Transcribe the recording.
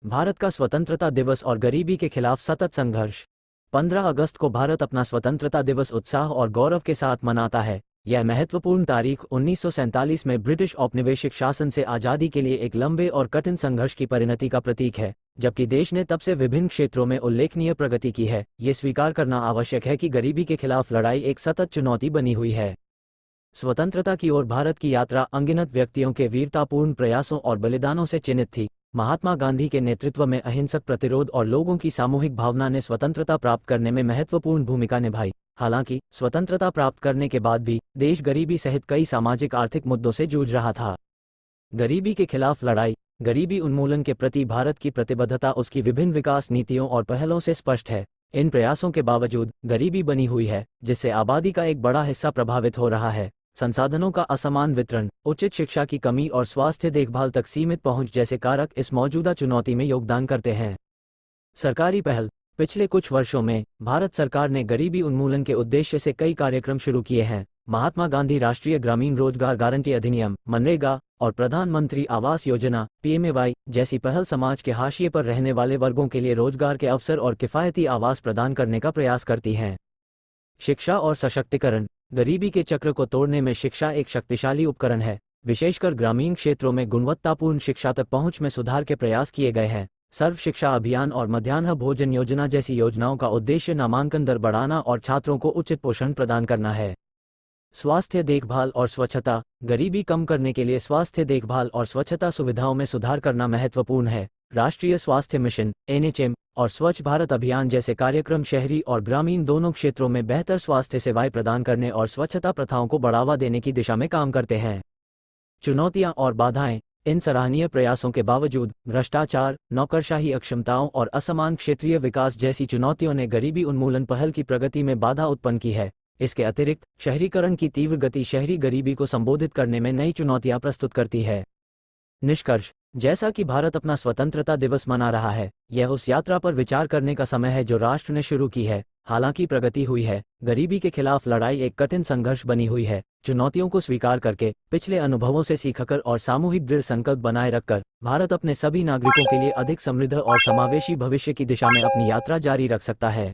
भारत का स्वतंत्रता दिवस और गरीबी के खिलाफ सतत संघर्ष। 15 अगस्त को भारत अपना स्वतंत्रता दिवस उत्साह और गौरव के साथ मनाता है। यह महत्वपूर्ण तारीख 1947 में ब्रिटिश औपनिवेशिक शासन से आज़ादी के लिए एक लंबे और कठिन संघर्ष की परिणति का प्रतीक है। जबकि देश ने तब से विभिन्न क्षेत्रों में उल्लेखनीय प्रगति की है, ये स्वीकार करना आवश्यक है कि गरीबी के खिलाफ लड़ाई एक सतत चुनौती बनी हुई है। स्वतंत्रता की ओर भारत की यात्रा अनगिनत व्यक्तियों के वीरतापूर्ण प्रयासों और बलिदानों से चिन्हित थी। महात्मा गांधी के नेतृत्व में अहिंसक प्रतिरोध और लोगों की सामूहिक भावना ने स्वतंत्रता प्राप्त करने में महत्वपूर्ण भूमिका निभाई। हालांकि स्वतंत्रता प्राप्त करने के बाद भी देश गरीबी सहित कई सामाजिक आर्थिक मुद्दों से जूझ रहा था। गरीबी के खिलाफ लड़ाई। गरीबी उन्मूलन के प्रति भारत की प्रतिबद्धता उसकी विभिन्न विकास नीतियों और पहलों से स्पष्ट है। इन प्रयासों के बावजूद गरीबी बनी हुई है, जिससे आबादी का एक बड़ा हिस्सा प्रभावित हो रहा है। संसाधनों का असमान वितरण, उचित शिक्षा की कमी और स्वास्थ्य देखभाल तक सीमित पहुंच जैसे कारक इस मौजूदा चुनौती में योगदान करते हैं। सरकारी पहल। पिछले कुछ वर्षों में भारत सरकार ने गरीबी उन्मूलन के उद्देश्य से कई कार्यक्रम शुरू किए हैं। महात्मा गांधी राष्ट्रीय ग्रामीण रोजगार गारंटी अधिनियम मनरेगा और प्रधानमंत्री आवास योजना PMAY जैसी पहल समाज के हाशिए पर रहने वाले वर्गों के लिए रोजगार के अवसर और किफ़ायती आवास प्रदान करने का प्रयास करती हैं। शिक्षा और सशक्तिकरण। गरीबी के चक्र को तोड़ने में शिक्षा एक शक्तिशाली उपकरण है। विशेषकर ग्रामीण क्षेत्रों में गुणवत्तापूर्ण शिक्षा तक पहुंच में सुधार के प्रयास किए गए हैं। सर्व शिक्षा अभियान और मध्याह्न भोजन योजना जैसी योजनाओं का उद्देश्य नामांकन दर बढ़ाना और छात्रों को उचित पोषण प्रदान करना है। स्वास्थ्य देखभाल और स्वच्छता। गरीबी कम करने के लिए स्वास्थ्य देखभाल और स्वच्छता सुविधाओं में सुधार करना महत्वपूर्ण है। राष्ट्रीय स्वास्थ्य मिशन NHM और स्वच्छ भारत अभियान जैसे कार्यक्रम शहरी और ग्रामीण दोनों क्षेत्रों में बेहतर स्वास्थ्य सेवाएं प्रदान करने और स्वच्छता प्रथाओं को बढ़ावा देने की दिशा में काम करते हैं। चुनौतियां और बाधाएं। इन सराहनीय प्रयासों के बावजूद भ्रष्टाचार, नौकरशाही, अक्षमताओं और असमान क्षेत्रीय विकास जैसी चुनौतियों ने गरीबी उन्मूलन पहल की प्रगति में बाधा उत्पन्न की है। इसके अतिरिक्त शहरीकरण की तीव्र गति शहरी गरीबी को संबोधित करने में नई चुनौतियां प्रस्तुत करती है। निष्कर्ष। जैसा कि भारत अपना स्वतंत्रता दिवस मना रहा है, यह उस यात्रा पर विचार करने का समय है जो राष्ट्र ने शुरू की है। हालांकि प्रगति हुई है, गरीबी के खिलाफ लड़ाई एक कठिन संघर्ष बनी हुई है। चुनौतियों को स्वीकार करके, पिछले अनुभवों से सीखकर और सामूहिक दृढ़ संकल्प बनाए रखकर भारत अपने सभी नागरिकों के लिए अधिक समृद्ध और समावेशी भविष्य की दिशा में अपनी यात्रा जारी रख सकता है।